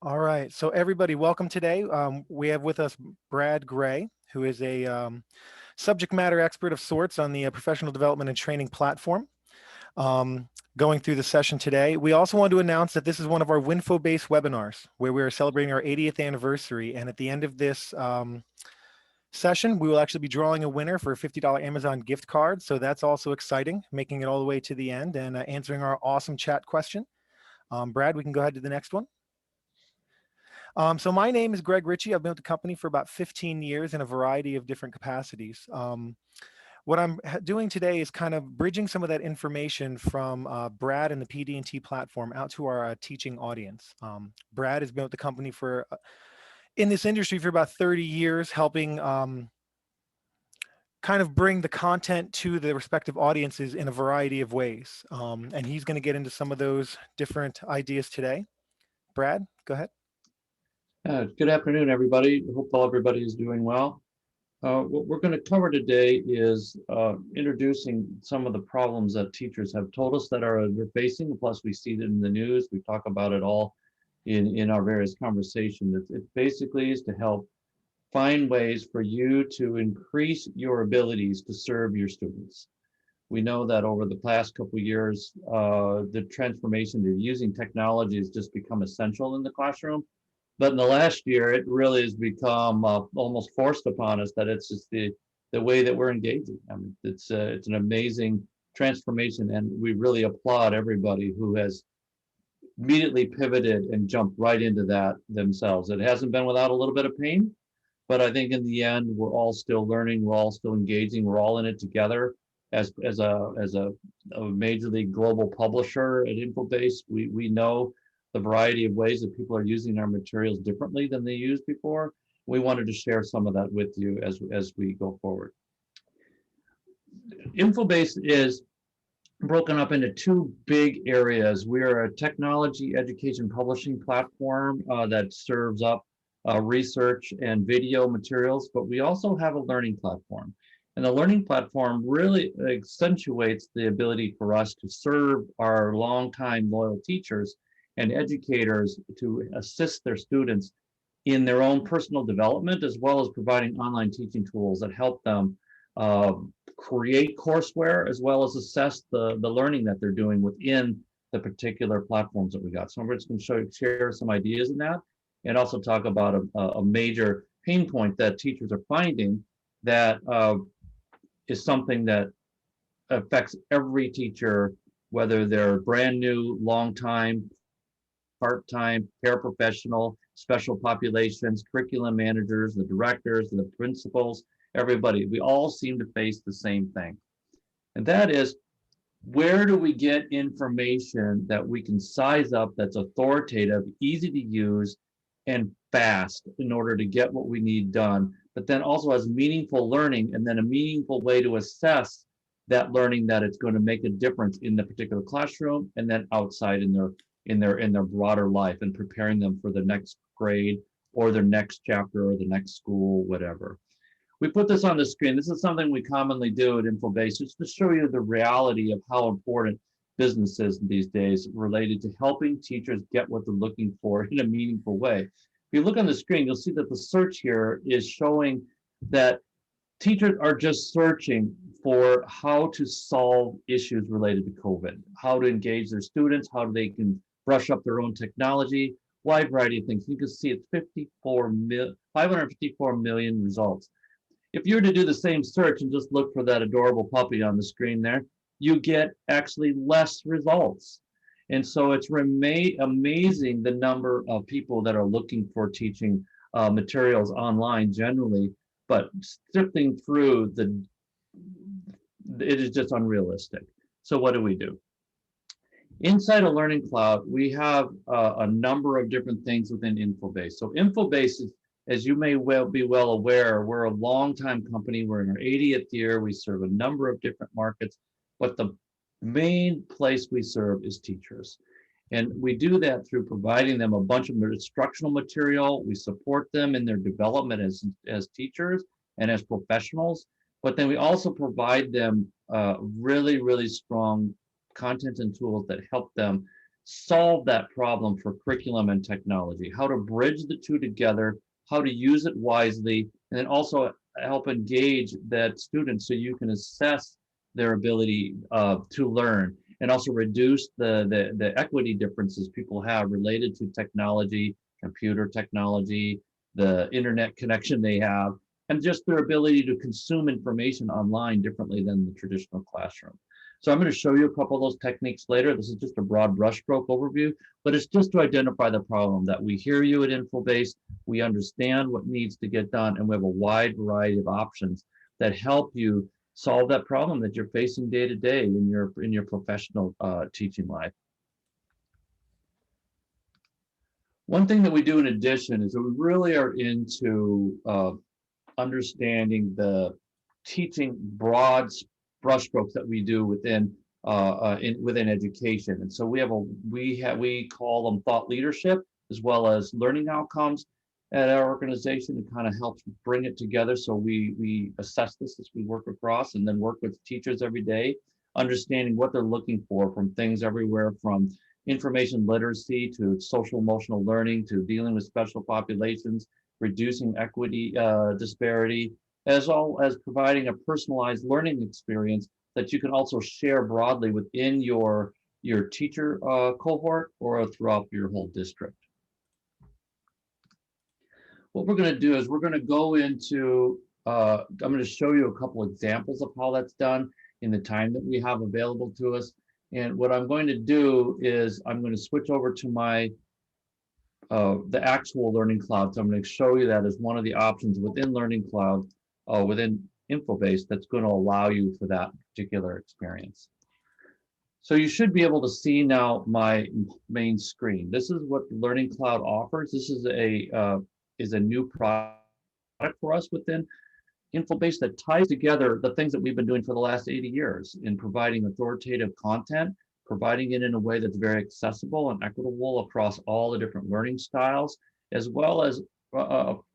All right, so everybody, welcome today. We have with us Brad Gray, who is a subject matter expert of sorts on the professional development and training platform. Going through the session today, we also want to announce that this is one of our Winfo-based webinars where we're celebrating our 80th anniversary. And at the end of this session, we will actually be drawing a winner for a $50 Amazon gift card. So that's also exciting, making it all the way to the end and answering our awesome chat question. Brad, we can go ahead to the next one. So my name is Greg Ritchie. I've been with the company for about 15 years in a variety of different capacities. What I'm doing today is kind of bridging some of that information from Brad and the PD&T platform out to our teaching audience. Brad has been with the company for, in this industry for about 30 years, helping kind of bring the content to the respective audiences in a variety of ways. And he's going to get into some of those different ideas today. Brad, go ahead. Good afternoon, everybody. Hope everybody is doing well. What we're going to cover today is introducing some of the problems that teachers have told us that they're facing. Plus, we see it in the news. We talk about it all in our various conversations. It basically is to help find ways for you to increase your abilities to serve your students. We know that over the past couple of years, the transformation to using technology has just become essential in the classroom. But in the last year, it really has become almost forced upon us that it's just the way that we're engaging. I mean, it's an amazing transformation, and we really applaud everybody who has immediately pivoted and jumped right into that themselves. It hasn't been without a little bit of pain, but I think in the end, we're all still learning, we're all still engaging, we're all in it together. As a major league global publisher at InfoBase, we know the variety of ways that people are using our materials differently than they used before. We wanted to share some of that with you as we go forward. InfoBase is broken up into two big areas. We are a technology education publishing platform that serves up research and video materials, but we also have a learning platform. And the learning platform really accentuates the ability for us to serve our longtime loyal teachers and educators to assist their students in their own personal development, as well as providing online teaching tools that help them create courseware, as well as assess the learning that they're doing within the particular platforms that we got. So we're just going to share some ideas in that, and also talk about a major pain point that teachers are finding that is something that affects every teacher, whether they're brand new, long time, part-time, paraprofessional, special populations, curriculum managers, the directors, the principals, everybody. We all seem to face the same thing. And that is, where do we get information that we can size up that's authoritative, easy to use, and fast in order to get what we need done, but then also has meaningful learning and then a meaningful way to assess that learning, that it's going to make a difference in the particular classroom and then outside in their broader life, and preparing them for the next grade or their next chapter or the next school, whatever. We put this on the screen. This is something we commonly do at InfoBase, just to show you the reality of how important business is these days related to helping teachers get what they're looking for in a meaningful way. If you look on the screen, you'll see that the search here is showing that teachers are just searching for how to solve issues related to COVID, how to engage their students, how they can brush up their own technology, wide variety of things. You can see it's 554 million results. If you were to do the same search and just look for that adorable puppy on the screen there, you get actually less results. And so it's amazing the number of people that are looking for teaching materials online generally, but sifting through it is just unrealistic. So what do? Inside a Learning Cloud, we have a number of different things within InfoBase. So InfoBase is, as you may be well aware, we're a long-time company. We're in our 80th year. We serve a number of different markets, but the main place we serve is teachers. And we do that through providing them a bunch of instructional material. We support them in their development as teachers and as professionals, but then we also provide them really, really strong content and tools that help them solve that problem for curriculum and technology, how to bridge the two together, how to use it wisely, and then also help engage that student so you can assess their ability to learn, and also reduce the equity differences people have related to technology, computer technology, the internet connection they have, and just their ability to consume information online differently than the traditional classroom. So I'm going to show you a couple of those techniques later. This is just a broad brushstroke overview, but it's just to identify the problem that we hear you at InfoBase, we understand what needs to get done, and we have a wide variety of options that help you solve that problem that you're facing day to day in your professional teaching life. One thing that we do in addition is that we really are into understanding the teaching broad brushstrokes that we do within within education. And so we call them thought leadership as well as learning outcomes at our organization. It kind of helps bring it together. So we assess this as we work across, and then work with teachers every day, understanding what they're looking for from things everywhere from information literacy to social emotional learning to dealing with special populations, reducing equity disparity, as well as providing a personalized learning experience that you can also share broadly within your teacher cohort or throughout your whole district. What we're going to do is we're going to go into, I'm going to show you a couple examples of how that's done in the time that we have available to us. And what I'm going to do is I'm going to switch over to my the actual Learning Cloud. So I'm going to show you that as one of the options within Learning Cloud, within InfoBase, that's going to allow you for that particular experience. So you should be able to see now my main screen. This is what the Learning Cloud offers. This is a new product for us within InfoBase that ties together the things that we've been doing for the last 80 years in providing authoritative content, providing it in a way that's very accessible and equitable across all the different learning styles, as well as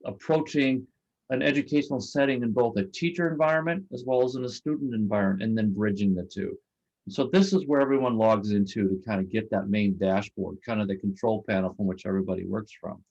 approaching an educational setting in both a teacher environment as well as in a student environment, and then bridging the two. So this is where everyone logs into to kind of get that main dashboard, kind of the control panel from which everybody works from.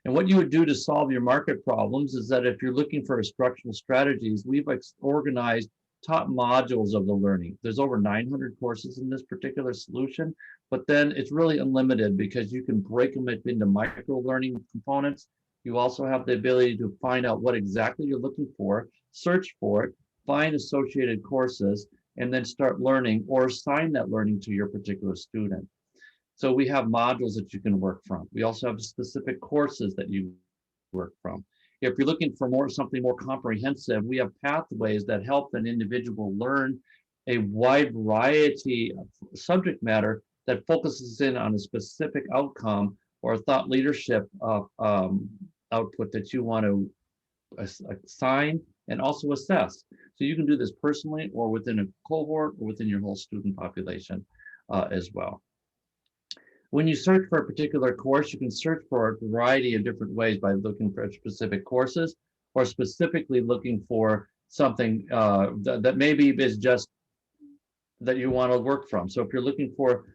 And what you would do to solve your market problems is that if you're looking for instructional strategies, we've organized top modules of the learning. There's over 900 courses in this particular solution, but then it's really unlimited because you can break them into micro learning components. You also have the ability to find out what exactly you're looking for, search for it, find associated courses, and then start learning or assign that learning to your particular student. So we have modules that you can work from. We also have specific courses that you work from. If you're looking for something more comprehensive, we have pathways that help an individual learn a wide variety of subject matter that focuses in on a specific outcome or thought leadership output that you want to assign and also assess. So you can do this personally or within a cohort or within your whole student population as well. When you search for a particular course, you can search for a variety of different ways by looking for specific courses or specifically looking for something that maybe is just that you want to work from. So if you're looking for,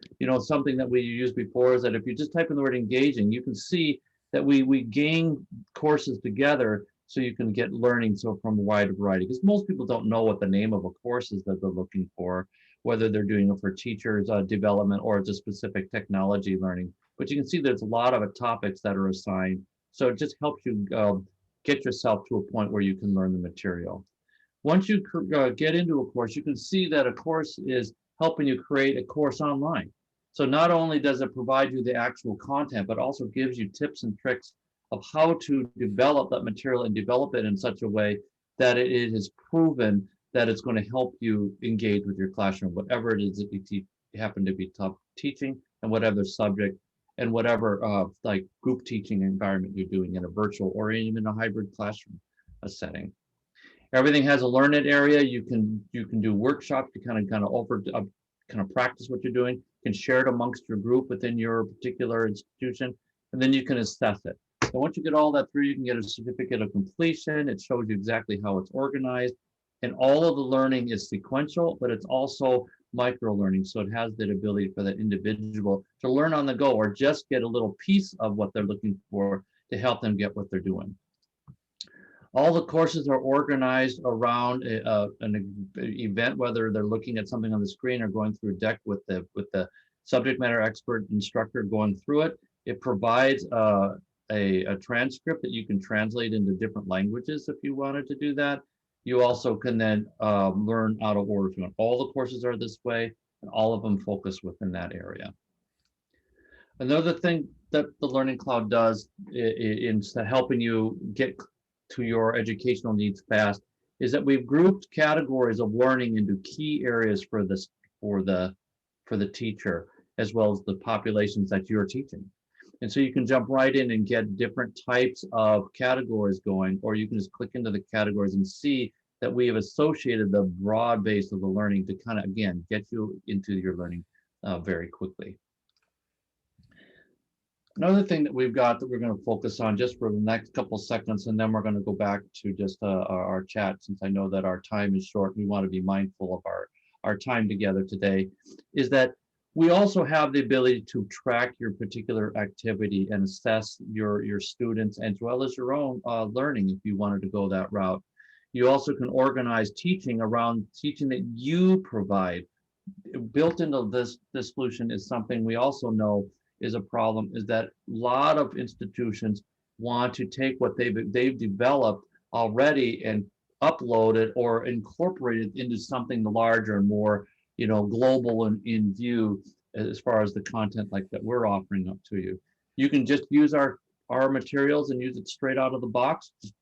something that we used before is that if you just type in the word engaging, you can see that we gang courses together so you can get learning from a wide variety, because most people don't know what the name of a course is that they're looking for, whether they're doing it for teachers development or it's a specific technology learning. But you can see there's a lot of topics that are assigned. So it just helps you get yourself to a point where you can learn the material. Once you get into a course, you can see that a course is helping you create a course online. So not only does it provide you the actual content, but also gives you tips and tricks of how to develop that material and develop it in such a way that it is proven that it's going to help you engage with your classroom, whatever it is that you happen to be teaching, and whatever subject and whatever like group teaching environment you're doing in a virtual or even in a hybrid classroom setting. Everything has a learn it area. You can do workshops to kind of practice what you're doing. You can share it amongst your group within your particular institution, and then you can assess it. So once you get all that through, you can get a certificate of completion. It shows you exactly how it's organized. And all of the learning is sequential, but it's also micro learning. So it has that ability for that individual to learn on the go or just get a little piece of what they're looking for to help them get what they're doing. All the courses are organized around an event, whether they're looking at something on the screen or going through a deck with the subject matter expert instructor going through it. It provides a transcript that you can translate into different languages if you wanted to do that. You also can then learn out of order if you want. All the courses are this way, and all of them focus within that area. Another thing that the Learning Cloud does in helping you get to your educational needs fast is that we've grouped categories of learning into key areas for the teacher as well as the populations that you're teaching. And so you can jump right in and get different types of categories going, or you can just click into the categories and see that we have associated the broad base of the learning to kind of, again, get you into your learning very quickly. Another thing that we've got that we're going to focus on just for the next couple seconds, and then we're going to go back to just our chat, since I know that our time is short. We want to be mindful of our time together today, is that we also have the ability to track your particular activity and assess your students as well as your own learning if you wanted to go that route. You also can organize teaching around teaching that you provide. Built into this solution is something we also know is a problem, is that a lot of institutions want to take what they've developed already and upload it or incorporate it into something larger and more, global and in view as far as the content like that we're offering up to you. You can just use our materials and use it straight out of the box, just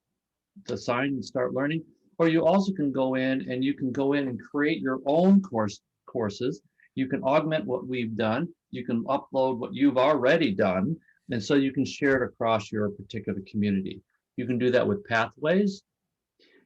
assign and start learning. Or you also can go in and create your own courses. You can augment what we've done. You can upload what you've already done. And so you can share it across your particular community. You can do that with Pathways.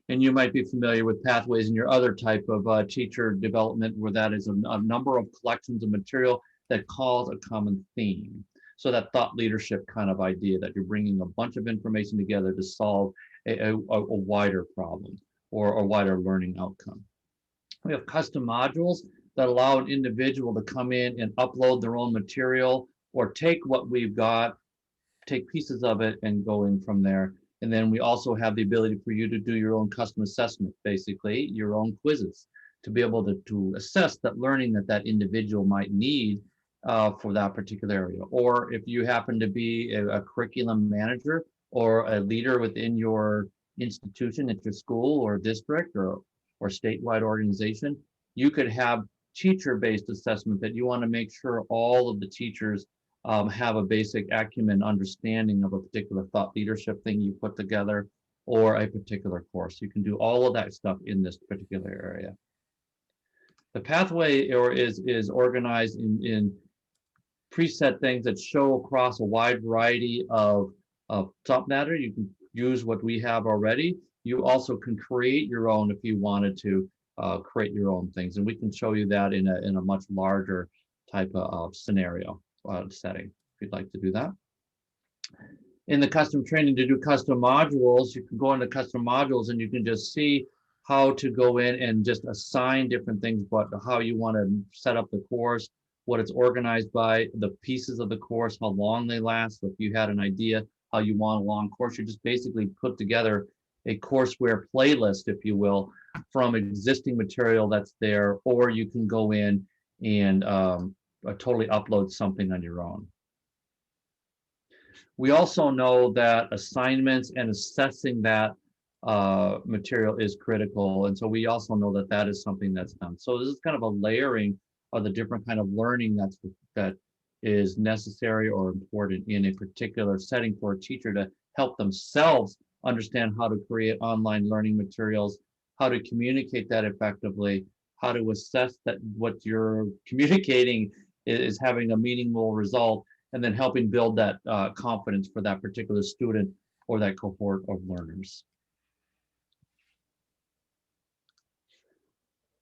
And you might be familiar with Pathways in your other type of teacher development, where that is a number of collections of material that calls a common theme. So that thought leadership kind of idea that you're bringing a bunch of information together to solve a wider problem or a wider learning outcome. We have custom modules that allow an individual to come in and upload their own material or take what we've got, take pieces of it and go in from there. And then we also have the ability for you to do your own custom assessment, basically your own quizzes, to be able to assess that learning that individual might need for that particular area. Or if you happen to be a curriculum manager or a leader within your institution at your school or district or statewide organization, you could have teacher-based assessment that you want to make sure all of the teachers have a basic acumen understanding of a particular thought leadership thing you put together or a particular course. You can do all of that stuff in this particular area. The pathway is organized in preset things that show across a wide variety of subject matter. You can use what we have already. You also can create your own if you wanted to create your own things. And we can show you that in a much larger type of scenario setting, if you'd like to do that. In the custom training, to do custom modules, you can go into custom modules and you can just see how to go in and just assign different things, but how you want to set up the course, what it's organized by, the pieces of the course, how long they last. So if you had an idea how you want a long course, you just basically put together a courseware playlist, if you will, from existing material that's there, or you can go in and totally upload something on your own. We also know that assignments and assessing that material is critical. And so we also know that that is something that's done. So this is kind of a layering of the different kind of learning that is necessary or important in a particular setting for a teacher to help themselves understand how to create online learning materials, how to communicate that effectively, how to assess that what you're communicating is having a meaningful result, and then helping build that confidence for that particular student or that cohort of learners.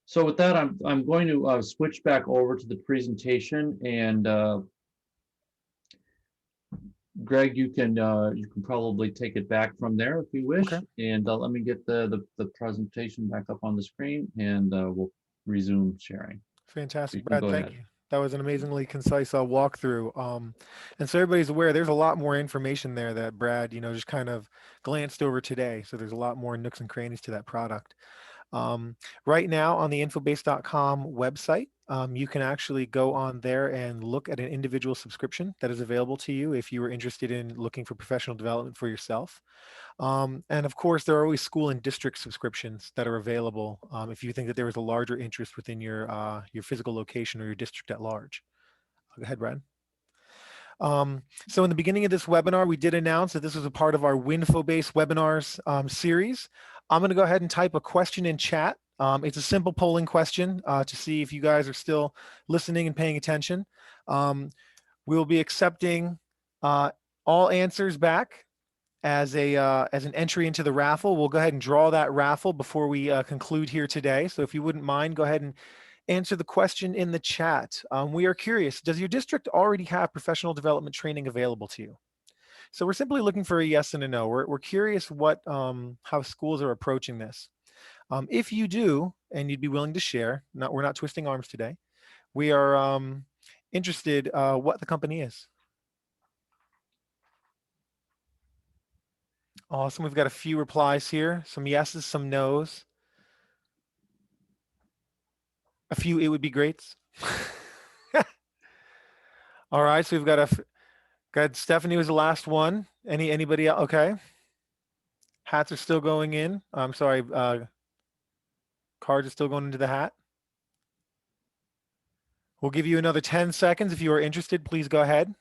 So with that, I'm going to switch back over to the presentation, and Greg, you can probably take it back from there if you wish. Okay. And let me get the presentation back up on the screen, and we'll resume sharing. Fantastic, You can Brad. go Thank ahead. you. That was an amazingly concise walkthrough. And so everybody's aware, there's a lot more information there that Brad, just kind of glanced over today. So there's a lot more nooks and crannies to that product. Um, right now on the infobase.com website, you can actually go on there and look at an individual subscription that is available to you if you were interested in looking for professional development for yourself. And of course, there are always school and district subscriptions that are available if you think that there is a larger interest within your physical location or your district at large. Go ahead, Brad. So in the beginning of this webinar, we did announce that this was a part of our Winfo-based webinars series. I'm going to go ahead and type a question in chat. It's a simple polling question to see if you guys are still listening and paying attention. We'll be accepting all answers back as an entry into the raffle. We'll go ahead and draw that raffle before we conclude here today. So if you wouldn't mind, go ahead and answer the question in the chat. We are curious, does your district already have professional development training available to you? So we're simply looking for a yes and a no. We're curious how schools are approaching this. If you do, and you'd be willing to share, we're not twisting arms today, we are interested what the company is. Awesome, we've got a few replies here, some yeses, some nos, a few it would be greats. All right, so we've got Stephanie was the last one. Anybody else? Okay. Hats are still going in. I'm sorry, cards are still going into the hat. We'll give you another 10 seconds. If you are interested, please go ahead.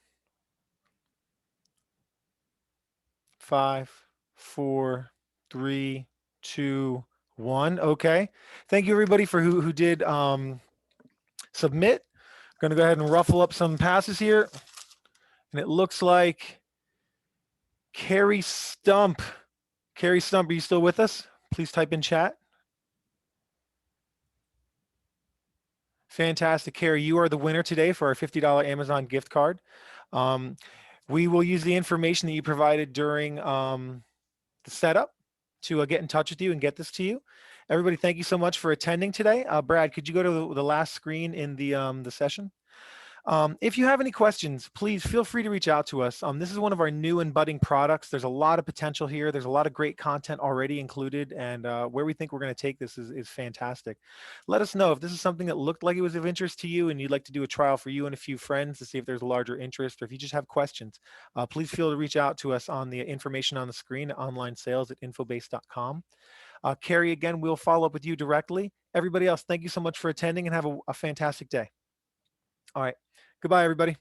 5, 4, 3, 2, 1. Okay. Thank you everybody for who did submit. Going to go ahead and ruffle up some passes here. And it looks like Carrie Stump. Carrie Stump, are you still with us? Please type in chat. Fantastic, Carrie. You are the winner today for our $50 Amazon gift card. We will use the information that you provided during the setup to get in touch with you and get this to you. Everybody, thank you so much for attending today. Brad, could you go to the last screen in the session? If you have any questions, please feel free to reach out to us. This is one of our new and budding products. There's a lot of potential here. There's a lot of great content already included, and where we think we're going to take this is fantastic. Let us know if this is something that looked like it was of interest to you and you'd like to do a trial for you and a few friends to see if there's a larger interest, or if you just have questions, please feel to reach out to us on the information on the screen, online sales at infobase.com. Carrie, again, we'll follow up with you directly. Everybody else, thank you so much for attending and have a fantastic day. All right. Goodbye, everybody.